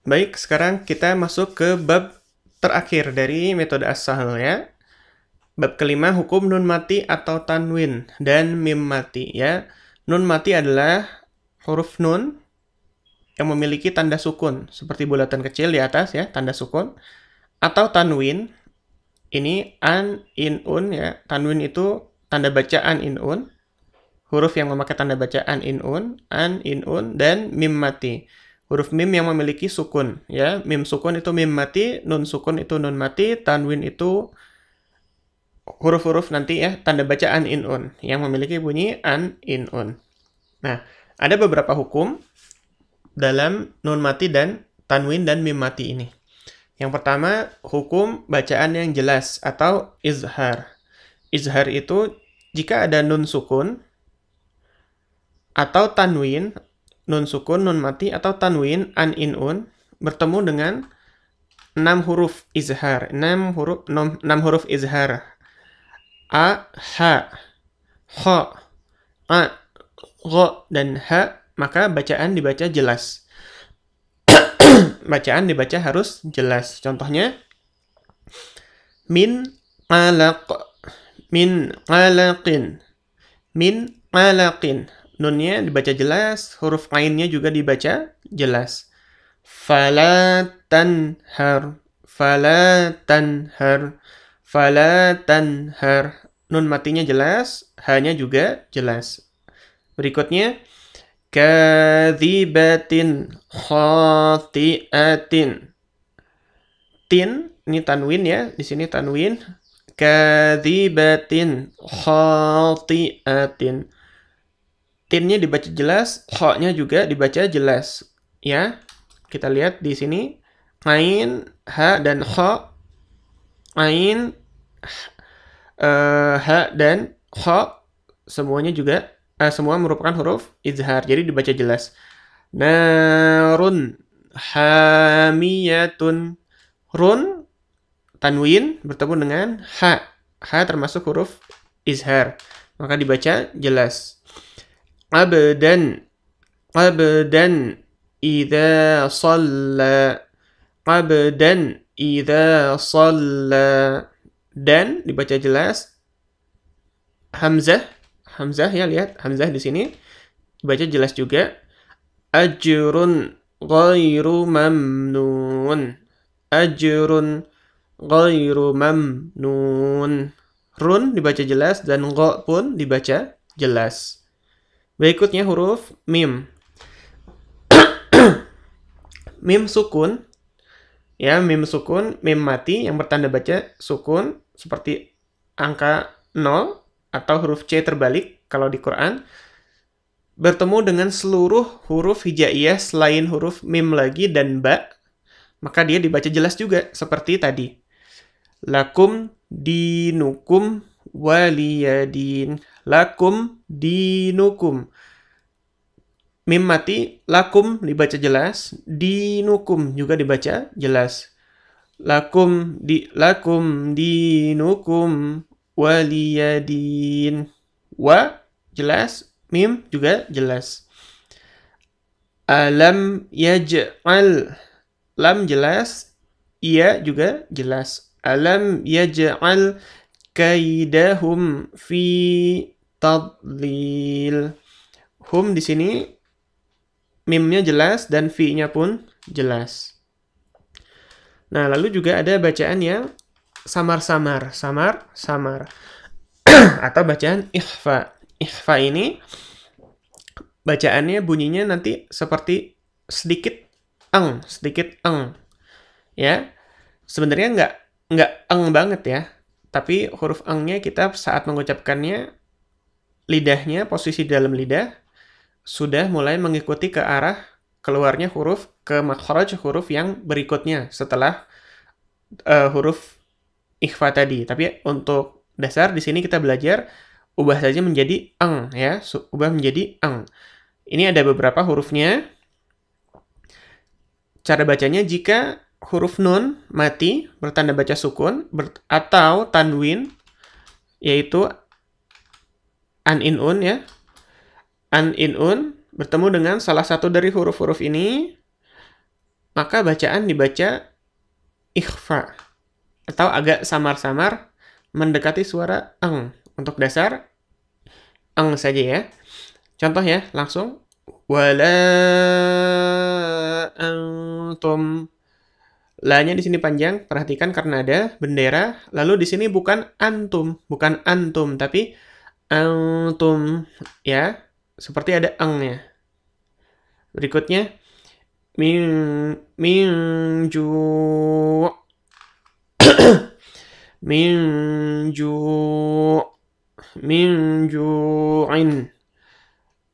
Baik, sekarang kita masuk ke bab terakhir dari metode as-sahl ya. Bab kelima, hukum nun mati atau tanwin dan mim mati ya. Nun mati adalah huruf nun yang memiliki tanda sukun seperti bulatan kecil di atas ya, tanda sukun, atau tanwin. Ini an, in, un ya. Tanwin itu tanda bacaan in, un. Huruf yang memakai tanda bacaan in, un, dan mim mati. Huruf mim yang memiliki sukun ya. Mim sukun itu mim mati, nun sukun itu nun mati, tanwin itu huruf-huruf nanti ya, tanda bacaan in, un yang memiliki bunyi an, in, un. Nah, ada beberapa hukum dalam nun mati dan tanwin dan mim mati ini. Yang pertama, hukum bacaan yang jelas atau izhar. Izhar itu jika ada nun sukun atau tanwin, nun sukun, nun mati, atau tanwin, an, in, un, bertemu dengan 6 huruf izhar. 6 huruf izhar. A, ha, kho, a, gho, dan ha, maka bacaan dibaca jelas. Bacaan dibaca harus jelas. Contohnya, min alaq, min alaqin, min alaqin. Nunnya dibaca jelas, huruf ainnya juga dibaca jelas. Fala tanhar, fala tanhar, fala tanhar. Nun matinya jelas, ha-nya juga jelas. Berikutnya, kadzibatin khati'atin. Tin, ini tanwin ya, di sini tanwin. Kadzibatin khati'atin. Tinnya dibaca jelas, kho-nya juga dibaca jelas. Ya, kita lihat di sini ain, ha, dan kho. Ain, ha, dan kho semuanya juga semua merupakan huruf izhar, jadi dibaca jelas. Narun hamiyatun. Run tanwin bertemu dengan ha. Ha termasuk huruf izhar, maka dibaca jelas. Abdan, abdan idza shalla, abdan idza shalla. Dan dibaca jelas. Hamzah, hamzah ya, lihat hamzah di sini dibaca jelas juga. Ajrun ghairu mamnun, ajrun ghairu mamnun. Run dibaca jelas dan gha pun dibaca jelas. Berikutnya huruf mim. Mim sukun ya, mim sukun, mim mati yang bertanda baca sukun seperti angka 0 atau huruf C terbalik kalau di Quran, bertemu dengan seluruh huruf hijaiyah selain huruf mim lagi dan ba, maka dia dibaca jelas juga seperti tadi. Lakum dinukum waliyadin. Lakum dinukum. Mim mati, lakum dibaca jelas, dinukum juga dibaca jelas. Lakum dinukum waliyadin. Wa jelas, mim juga jelas. Alam yaj'al. Lam jelas, iya juga jelas. Alam yaj'al kaidahum fi tadlil. Hum di sini mimnya jelas dan fi-nya pun jelas. Nah, lalu juga ada bacaan yang samar-samar, samar-samar. Atau bacaan ikhfa. Ikhfa ini bacaannya bunyinya nanti seperti sedikit eng. Ya. Sebenarnya nggak eng banget ya. Tapi huruf eng-nya kita saat mengucapkannya, lidahnya, posisi dalam lidah sudah mulai mengikuti ke arah keluarnya huruf ke makhraj huruf yang berikutnya setelah huruf ikhfa tadi. Tapi untuk dasar di sini kita belajar ubah saja menjadi eng ya, ubah menjadi eng. Ini ada beberapa hurufnya. Cara bacanya jika huruf nun mati bertanda baca sukun atau tanwin yaitu an, in, un ya. An, in, un bertemu dengan salah satu dari huruf-huruf ini, maka bacaan dibaca ikhfa atau agak samar-samar mendekati suara eng. Untuk dasar eng saja ya. Contoh ya, langsung wala antum. La-nya di sini panjang, perhatikan karena ada bendera. Lalu di sini bukan antum, tapi antum ya. Seperti ada eng-nya. Berikutnya min ju' min ju' min ju'in.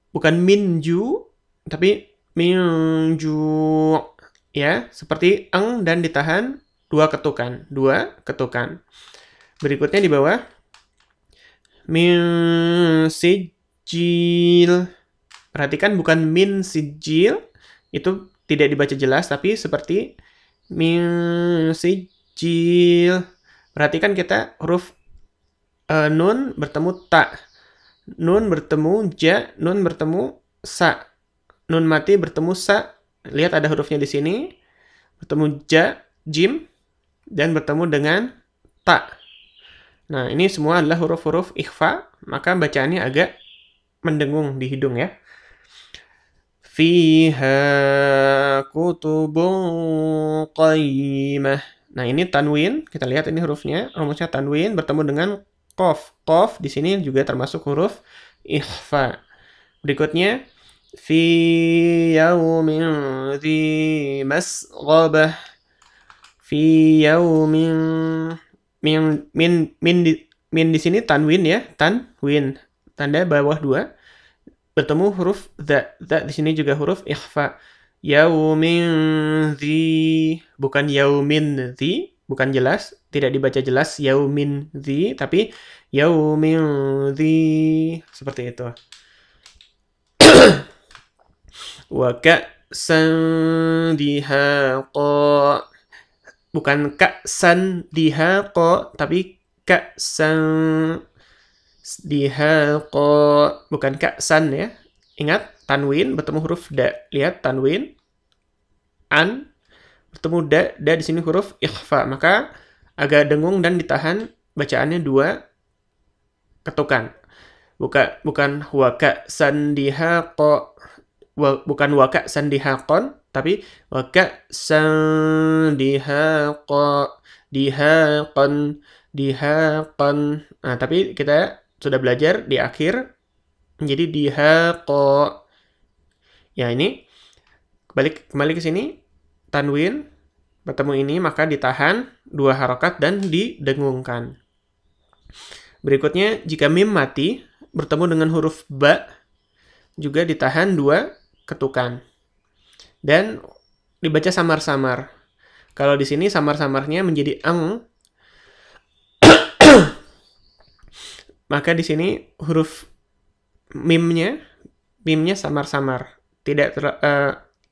Bukan min ju, tapi min ju' ya, seperti eng dan ditahan dua ketukan. Berikutnya di bawah min sijil. Perhatikan bukan min sijil, itu tidak dibaca jelas, tapi seperti min sijil. Perhatikan kita huruf nun bertemu ta, nun bertemu ja, nun bertemu sa, nun mati bertemu sa. Lihat ada hurufnya di sini, bertemu ja, jim, dan bertemu dengan ta. Nah, ini semua adalah huruf-huruf ikhfa, maka bacaannya agak mendengung di hidung ya. Fiha kutubun qayyimah. Nah, ini tanwin, kita lihat ini hurufnya, rumusnya tanwin bertemu dengan qaf. Qaf di sini juga termasuk huruf ikhfa. Berikutnya fi yaumin dzi masghabah. Fi yaumin min di sini tanwin ya, tanwin. Tanda bawah 2 bertemu huruf dza. Dza di sini juga huruf ikhfa. Yaumin dzi, bukan yaumin dzi, bukan jelas, tidak dibaca jelas yaumin dzi, tapi yaumin dzi seperti itu. Wa ka'san dihaqa. Bukan ka'san dihaqa, tapi ka'san dihaqa. Bukan ka'san ya. Ingat, tanwin bertemu huruf da. Lihat, tanwin. An bertemu da. Da di sini huruf ikhfa. Maka agak dengung dan ditahan bacaannya 2 ketukan. Bukan wa ka'san dihaqa. Bukan waka sandihakon, tapi waka sandihakon, dihakon. Nah, tapi kita sudah belajar di akhir menjadi dihako. Ya, ini kembali ke sini, tanwin bertemu ini maka ditahan 2 harokat dan didengungkan. Berikutnya, jika mim mati bertemu dengan huruf ba juga ditahan 2 ketukan dan dibaca samar-samar. Kalau di sini samar-samarnya menjadi eng, maka di sini huruf mimnya samar-samar, tidak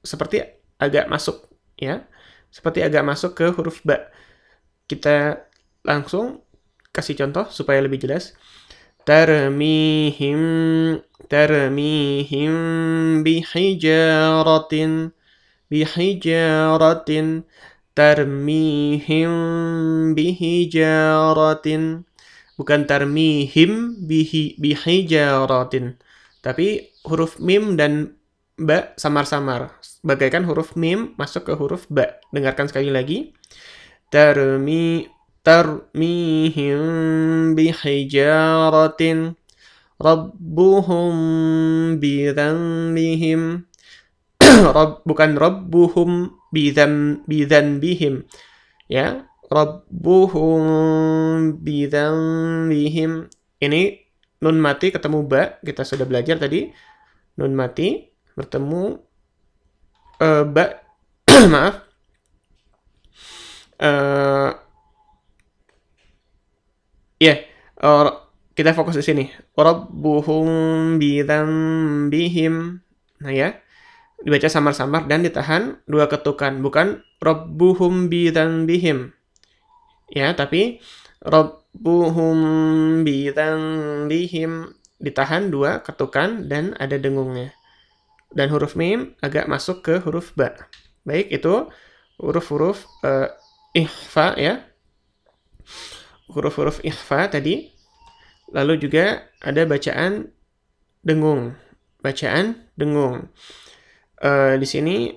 seperti agak masuk ya, seperti agak masuk ke huruf ba. Kita langsung kasih contoh supaya lebih jelas. Tarmihim bihijaratin tarmihim bihijaratin, bukan tarmihim bihijaratin, tapi huruf mim dan ba samar-samar, bagaikan huruf mim masuk ke huruf ba. Dengarkan sekali lagi. Tarmihim bihijaratin rabbuhum bidzanbihim. Bukan rabbuhum bidzanbihim ya, rabbuhum bidzanbihim. Ini nun mati ketemu ba, kita sudah belajar tadi. Nun mati bertemu ba maaf, kita fokus di sini. Rabbuhum bidzanbihim. Nah ya, dibaca samar-samar dan ditahan 2 ketukan, bukan rabbuhum bidzanbihim. Ya, tapi rabbuhum bidzanbihim ditahan 2 ketukan dan ada dengungnya. Dan huruf mim agak masuk ke huruf ba. Baik, itu huruf-huruf ikhfa ya. Huruf-huruf ikhfa tadi. Lalu juga ada bacaan dengung. Bacaan dengung. Di sini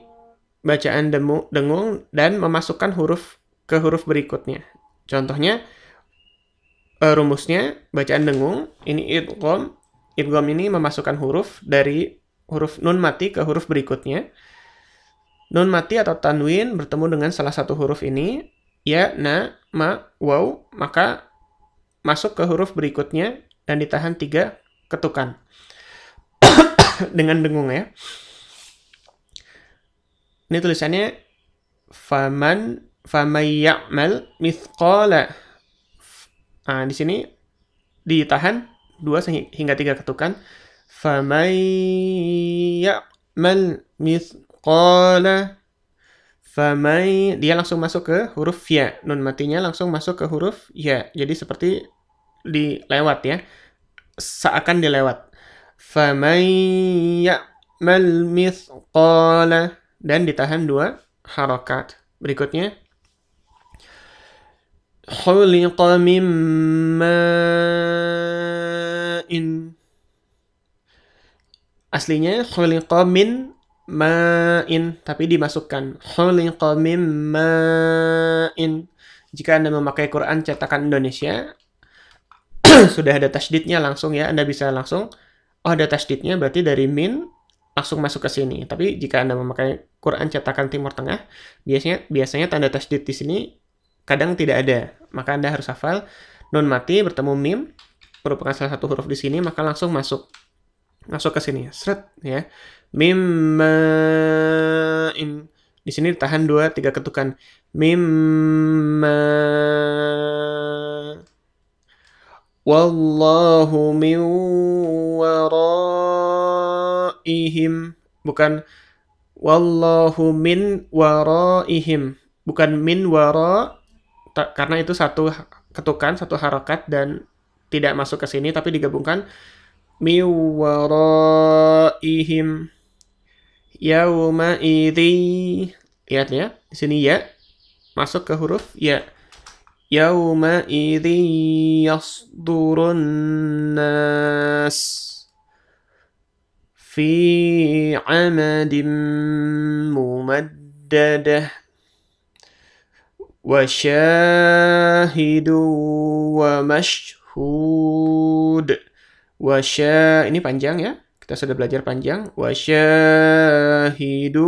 bacaan dengung dan memasukkan huruf ke huruf berikutnya. Contohnya, rumusnya bacaan dengung, ini idgham. Idgham ini memasukkan huruf dari huruf nun mati ke huruf berikutnya. Nun mati atau tanwin bertemu dengan salah satu huruf ini, ya, na, ma, waw, maka masuk ke huruf berikutnya dan ditahan 3 ketukan. Dengan dengung ya. Ini tulisannya faman ya'mal mithqala. Nah, di sini ditahan 2 hingga 3 ketukan. Faman ya'mal mithqala. Faman, dia langsung masuk ke huruf ya. Nun matinya langsung masuk ke huruf ya. Jadi seperti dilewat ya. Seakan dilewat. Faman ya'mal mithqala. Dan ditahan 2 harakat. Berikutnya. Khuliqa min ma'in. Aslinya khuliqa min ma'in, tapi dimasukkan. Khuliqa min ma'in. Jika Anda memakai Quran cetakan Indonesia, sudah ada tasydidnya langsung ya. Anda bisa langsung, oh ada tasydidnya, berarti dari min langsung masuk ke sini. Tapi jika Anda memakai Quran cetakan Timur Tengah, biasanya tanda tasydid di sini kadang tidak ada. Maka Anda harus hafal nun mati bertemu mim merupakan salah satu huruf di sini, maka langsung masuk ke sini. Sret ya. Mim ma'in. Di sini ditahan 2-3 ketukan. Mim ma. Wallahu min waraihim, bukan wallahu min waraihim, bukan min wara, karena itu satu ketukan, satu harokat dan tidak masuk ke sini, tapi digabungkan min waraihim yauma idzi. Lihat ya, di sini ya masuk ke huruf ya. Yauma idzi yasdurun nas fi 'amadin mumaddadah wa syahidu wa mashhud. Ini panjang ya. Kita sudah belajar panjang. Wa syahidu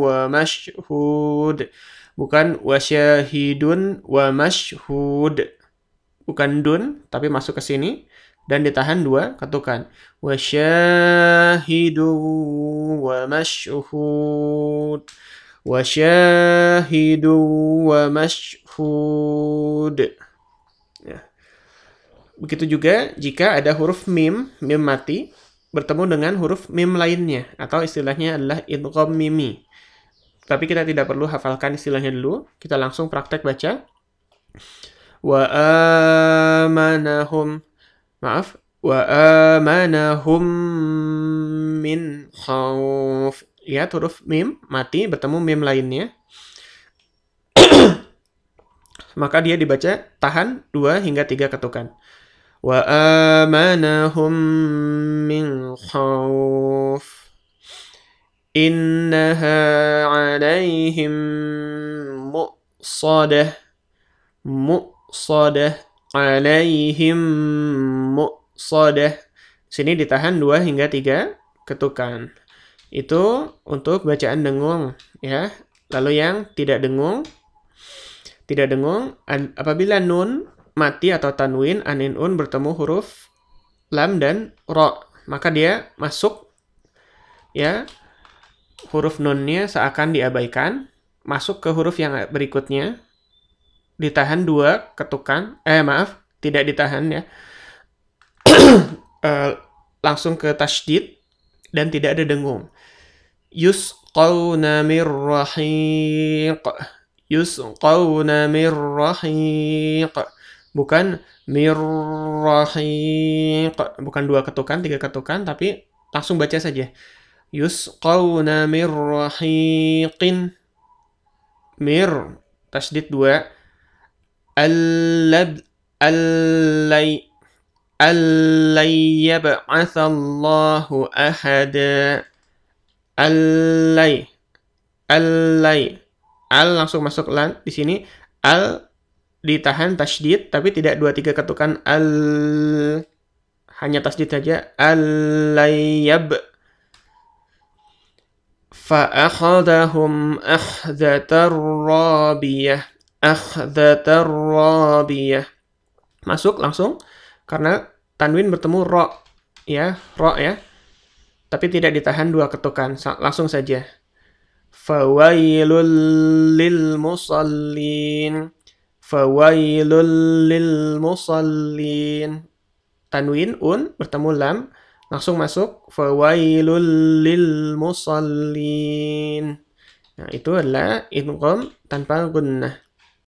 wa mashhud. Bukan wasyahidun wa mashhud. Bukan dun, tapi masuk ke sini dan ditahan 2 ketukan. Wasyahidu wa mashhud. Wasyahidu wa mashhud. Ya. Begitu juga jika ada huruf mim mati bertemu dengan huruf mim lainnya, atau istilahnya adalah idgham mimi. Tapi kita tidak perlu hafalkan istilahnya dulu. Kita langsung praktek baca. Wa amanahum. Maaf. Wa amanahum min khauf. Lihat huruf mim mati bertemu mim lainnya. Maka dia dibaca tahan 2 hingga 3 ketukan. Wa amanahum min khauf. Innaha 'alaihim mu'sadah. Mu'sadah. 'Alaihim mu'sadah. Sini ditahan 2 hingga 3 ketukan. Itu untuk bacaan dengung ya. Lalu yang tidak dengung apabila nun mati atau tanwin anin-un bertemu huruf lam dan ro, maka dia masuk ya. Huruf nunnya seakan diabaikan, masuk ke huruf yang berikutnya, ditahan 2 ketukan, tidak ditahan ya, langsung ke tasydid dan tidak ada dengung. Yusqawna mir rahiq. Yusqawna mir rahiq. Bukan mir rahiq. Bukan 2 ketukan, 3 ketukan, tapi langsung baca saja. Yusqawna mir rahiqin. mir, tasdid 2. Allad, allay, allay yab'atsallahu ahada. Allay, allay. Al langsung masuk lan di sini. Al ditahan tasydid tapi tidak 2-3 ketukan al, hanya tasydid saja. Allayyab fa'akhadahum akhdatar rabiyah. Akhdatar rabiyah. Masuk langsung karena tanwin bertemu ro ya, ro ya. Tapi tidak ditahan 2 ketukan, langsung saja. Fawailul lil musallin. Fawailul lil musallin. Tanwin bertemu lam, langsung masuk fawailul lil musallin. Nah, itu adalah idgham tanpa gunnah.